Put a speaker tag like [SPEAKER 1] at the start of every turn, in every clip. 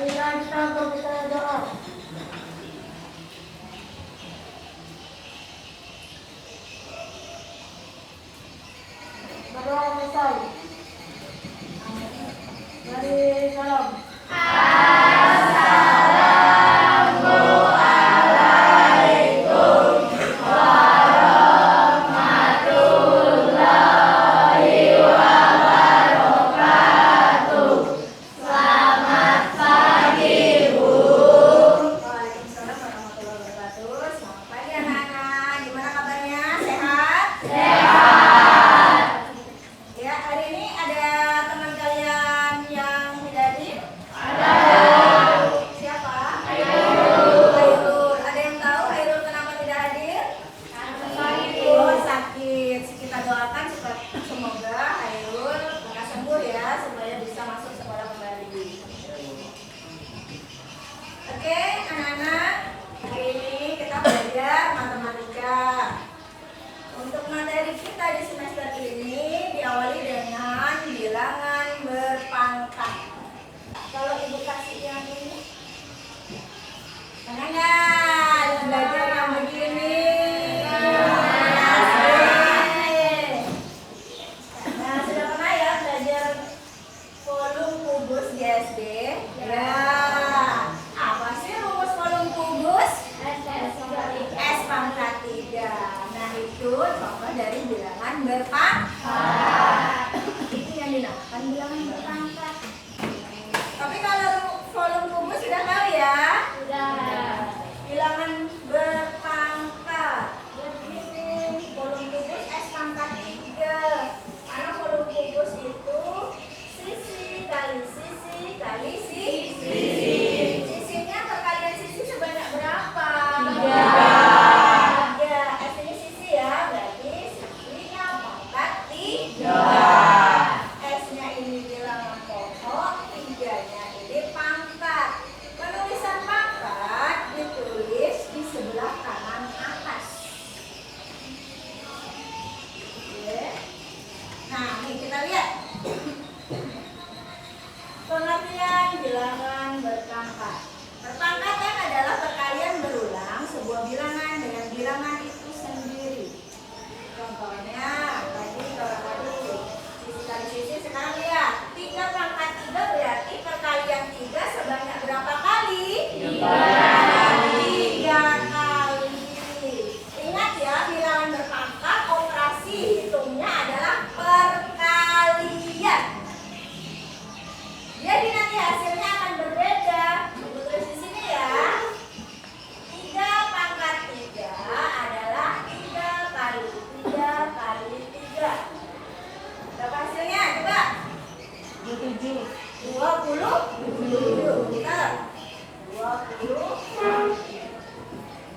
[SPEAKER 1] Marilah kita berdoa doa. Berdoa selesai. Mari salam.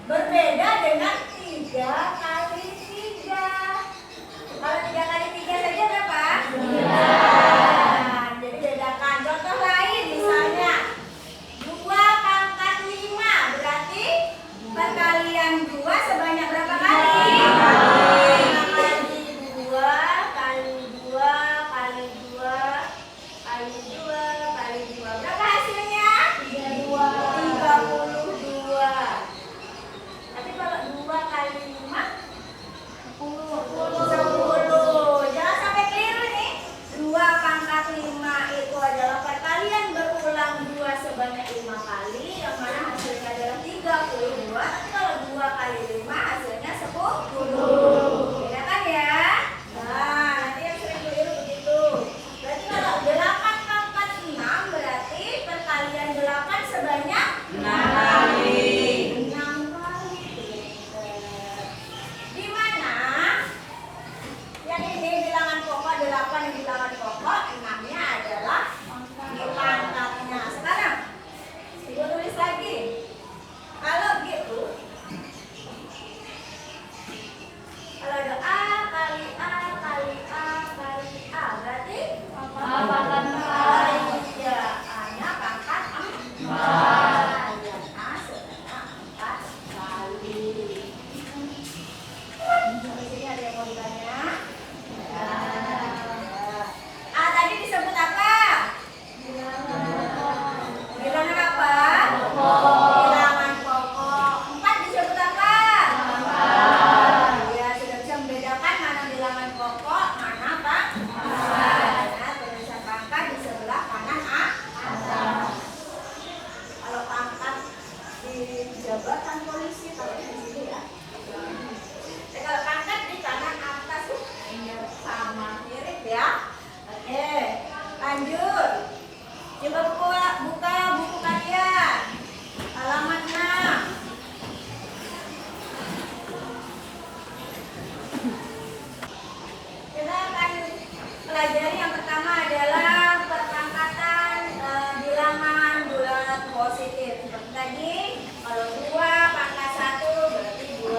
[SPEAKER 1] Berbeda dengan 3 kali 3. Kalau 3 kali 3 saja berapa? 9. Jadi bedakan. Contoh lain misalnya 2 pangkat 5 berarti perkalian 2 sebanyak berapa kali? 5 kali 2 kali 2 kali 2 kali 2 kali 2. Berapa hasilnya? 32. Tapi kalau 2 kali 5 10. Jangan sampai keliru nih. 2 pangkat 5 itu adalah perkalian berulang 2 sebanyak 5 kali, yang mana hasilnya adalah 32. Tapi kalau 2 kali 5 hasilnya 10. Beda kan ya? Nah, nanti yang sering keliru begitu. Berarti kalau 8 pangkat 6 berarti perkalian 8 sebanyak 6 kali. 6 kali. Di mana yang ini bilangan pokok 8, yang bilangan pokok 6-nya adalah di pangkatnya. Sekarang Ibu tulis lagi. Kalau gitu, kalau ada A kali A kali A kali A berarti pangkat 4. Ya, A-nya pangkat 4. Dan A sebanyak 4 kali. Di sini ada yang mau ditanya? pertama adalah perpangkatan bilangan bulat positif. Seperti tadi, kalau 2 pangkat 1 berarti 2.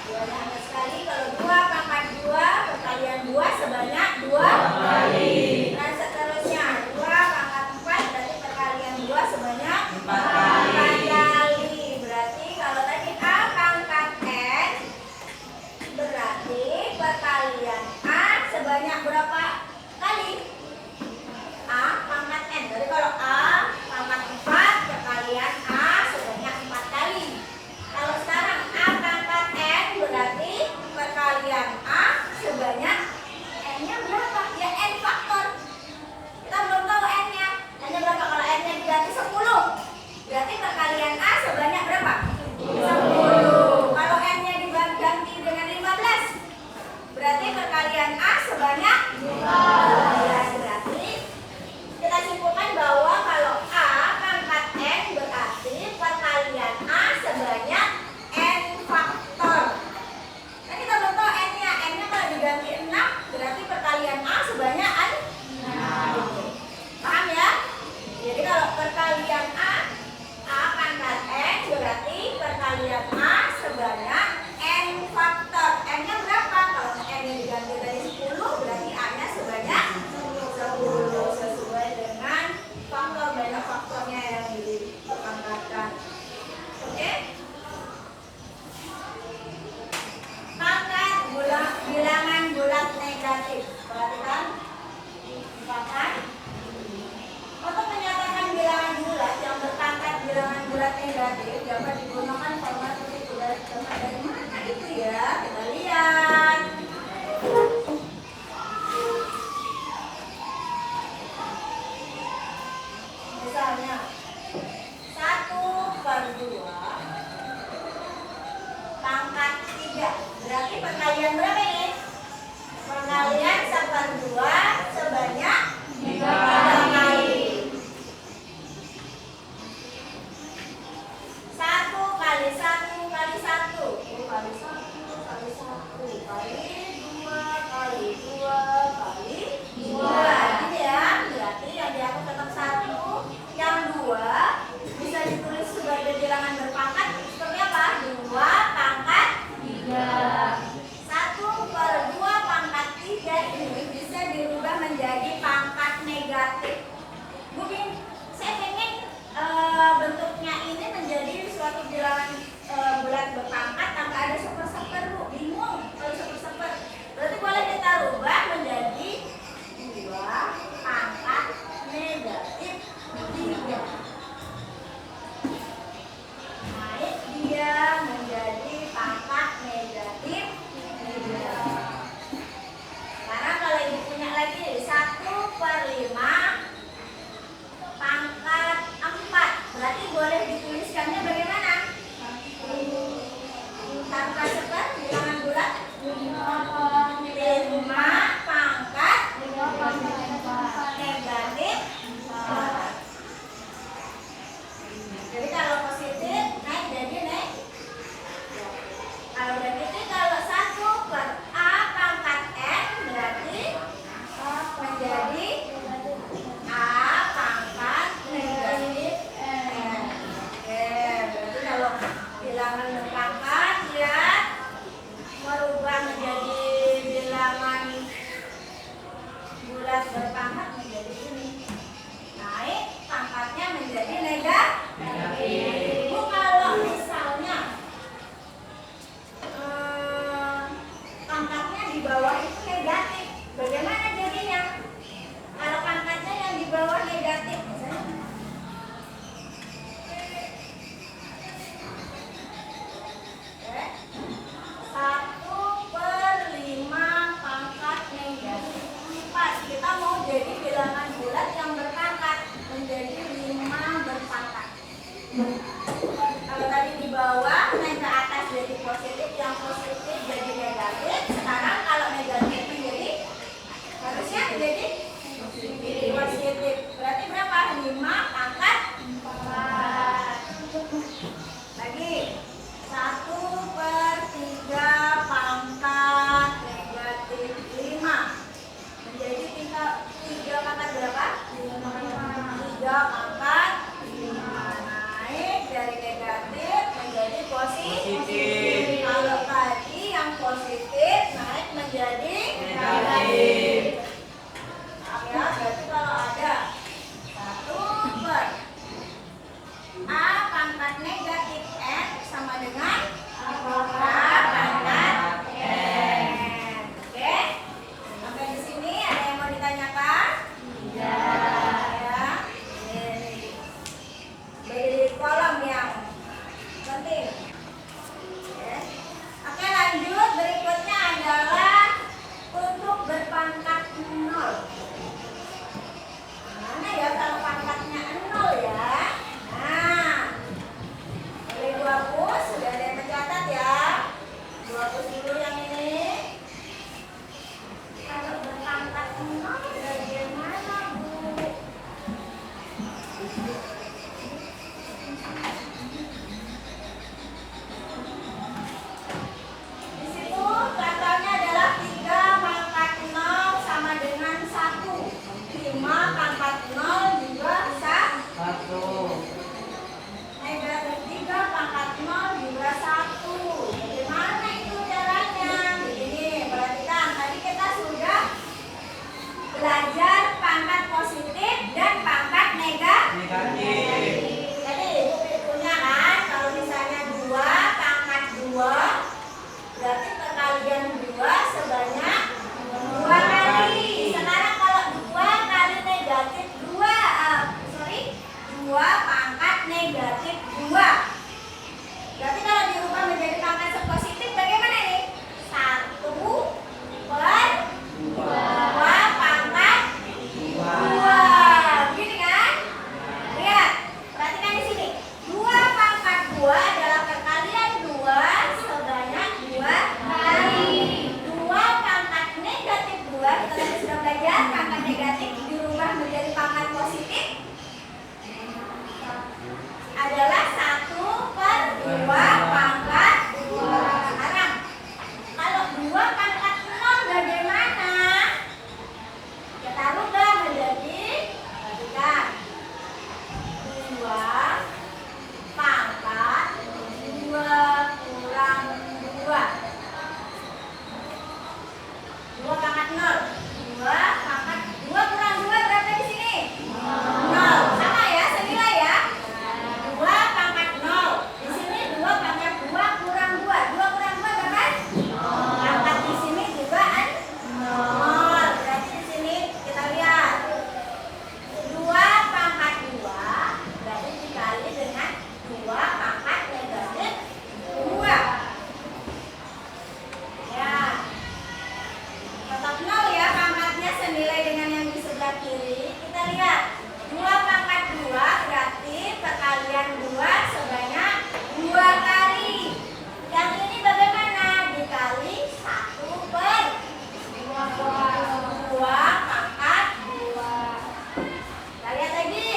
[SPEAKER 1] Duanya hanya sekali. Kalau 2 pangkat 2 perkalian 2 sebanyak 2 kali. Dan seterusnya 2 pangkat 4 berarti perkalian 2 sebanyak 4 kali. Berarti kalau tadi A pangkat N berarti perkalian A sebanyak berapa kali? A pangkat N. Jadi kalau A pangkat 4 perkalian A sebanyak 4 kali. Kalau sekarang A pangkat N berarti perkalian A sebanyak N-nya berapa? Ya N faktor. Kita belum tahu N-nya. N-nya berapa? Kalau N-nya diganti 10 berarti perkalian A sebanyak berapa? 10. Kalau N-nya diganti dengan 15 berarti perkalian A sebanyak 15. Berarti kita simpulkan bahwa kalau A pangkat N berarti perkalian A sebanyak N faktor. Nah kita belum tahu N-nya. N-nya kalau diganti 6 berarti perkalian A sebanyak 6. Paham ya? Jadi kalau perkalian A pangkat N berarti perkalian A sebanyak N faktor. N-nya berapa? Kalau N-nya diganti dari 10 berarti A-nya sebanyak belajar pangkat positif dan pangkat negatif. Jadi ibu punya kan, kalau misalnya 2 pangkat 2 berarti perkalian 2 sebanyak 2 kali. Sekarang kalau 2 kali negatif 2 2 pangkat negatif 2. Berarti kalau dirubah menjadi pangkat positif bagaimana nih? 1 per 2 pangkat 2. Begini kan? Lihat, perhatikan di sini. 2 pangkat 2 adalah perkalian 2 sebanyak 2 kali. 2 pangkat negatif 2, kita tadi sudah belajar pangkat negatif dirubah menjadi pangkat positif adalah 1 per 2 pangkat 2. Sekarang kalau 2 pangkat 0 bagaimana? Kita rubah menjadi, perhatikan, 2 pangkat 2 kurang 2. 2 pangkat 0. 2 pangkat 2 kurang 2 berapa di sini? 0. Sama ya, senilai ya. 2 pangkat 0. Di sini 2 pangkat 2 kurang 2. 2 kurang 2 berapa? Pangkat di sini juga 0. Berarti di sini kita lihat 2 pangkat 2 berarti dikali dengan 2 pangkat negatif 2. Ya. Tetap 0 ya, pangkatnya senilai dengan yang di sebelah kiri. Kita lihat 2 pangkat 2 berarti perkalian 2 sebanyak 2 kali. Yang ini bagaimana? Dikali 1 per 2 pangkat 2. Kita lihat lagi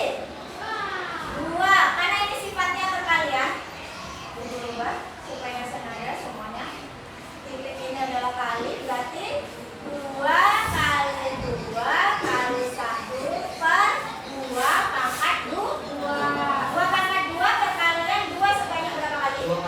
[SPEAKER 1] 2, karena ini sifatnya perkalian, berubah supaya senada semuanya. Titik ini adalah kali, berarti 2 kali 2 kali 1 per 2 pangkat 2. 2 pangkat 2 perkalian 2 sebanyak berapa kali?
[SPEAKER 2] 2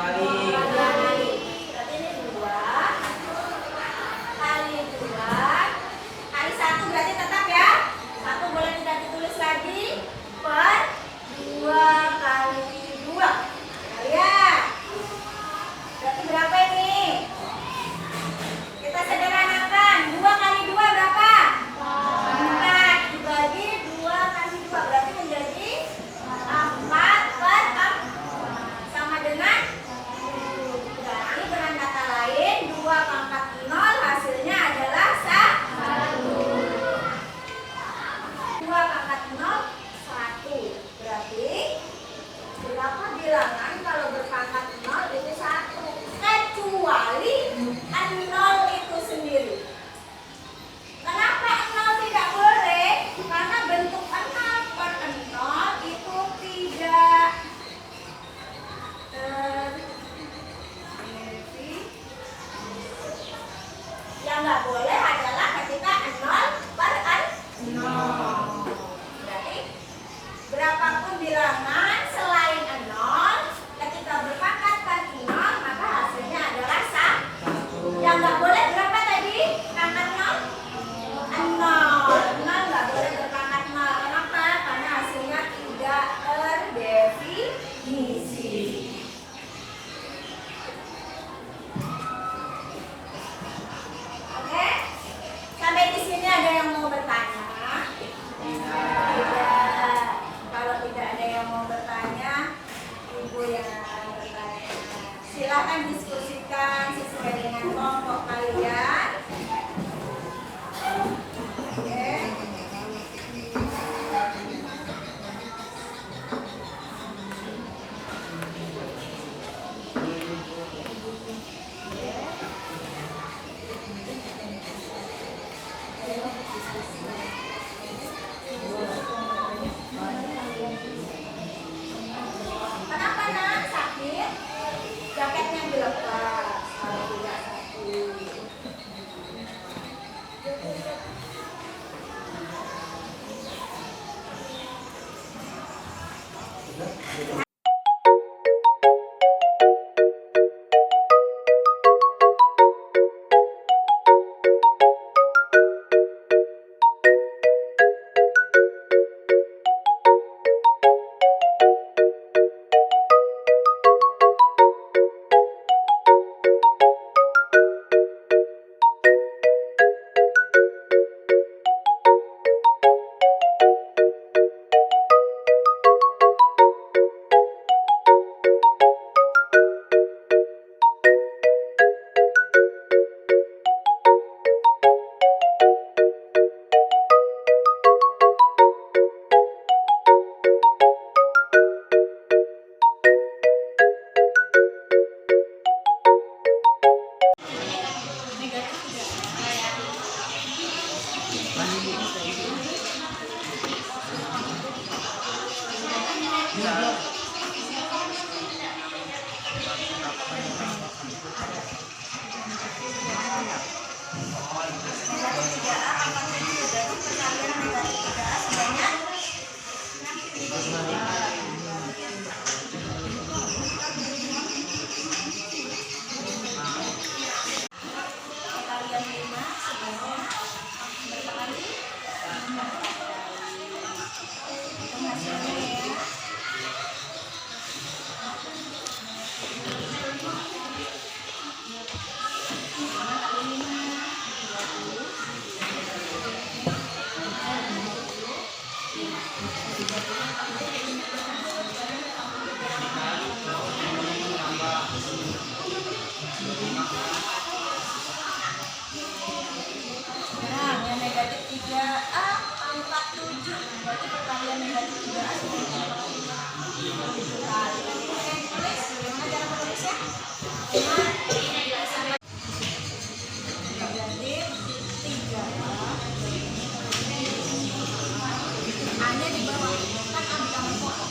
[SPEAKER 1] di bawah kan ada taman pokok.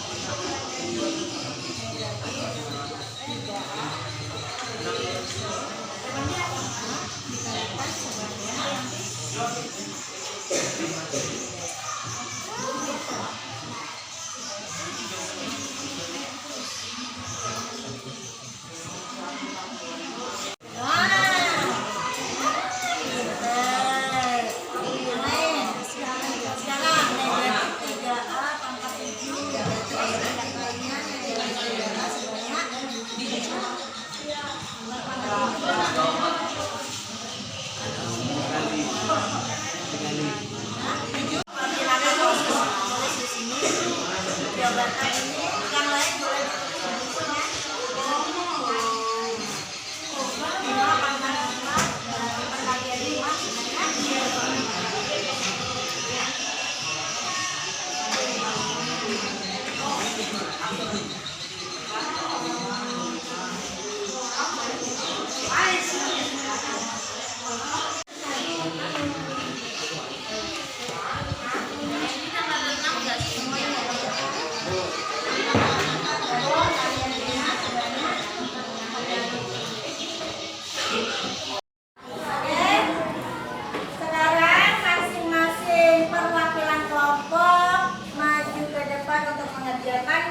[SPEAKER 1] Dikalikan jabatan ini yang lain boleh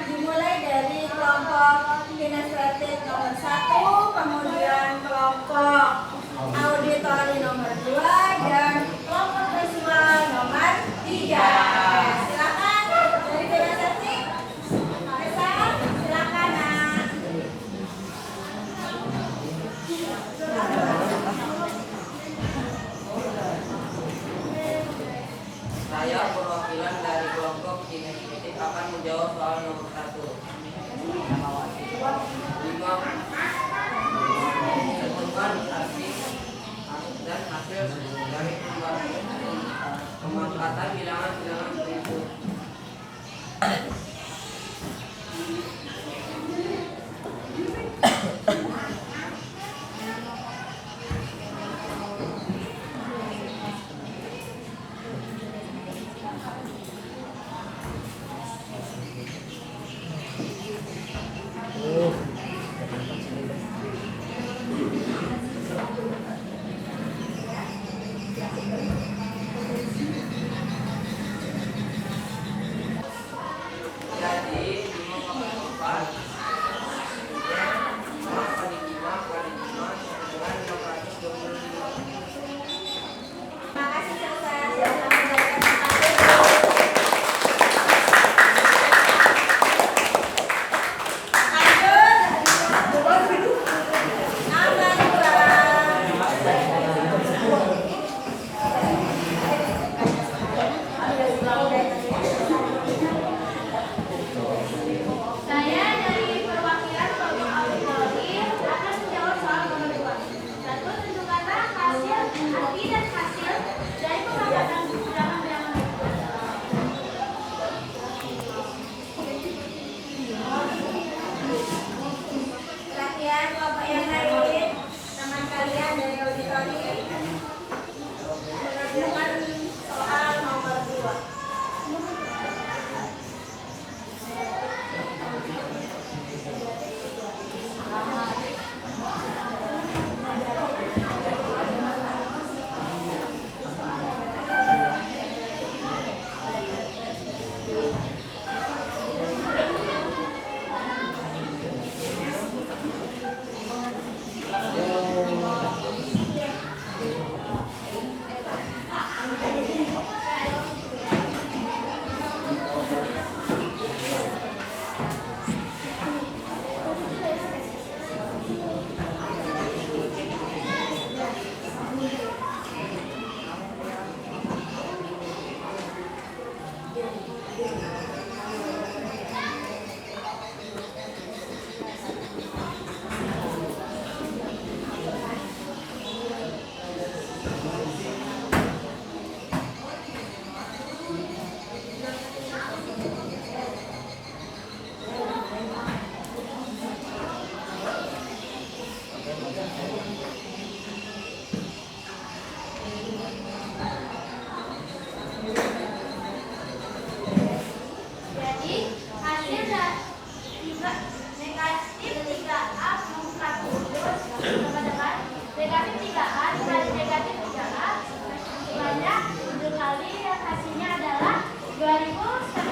[SPEAKER 1] dimulai dari kelompok kinestetik nomor 1, kemudian kelompok auditori nomor 2, dan kelompok visual nomor 3. Silakan dari kinestetik. Silakan Nak.
[SPEAKER 2] Saya perwakilan dari kelompok kinestetik akan menjawab soal nomor 1. 5. Tentukan arti dan hasil dari pemangkatan bilangan-bilangan berikut.
[SPEAKER 1] 2000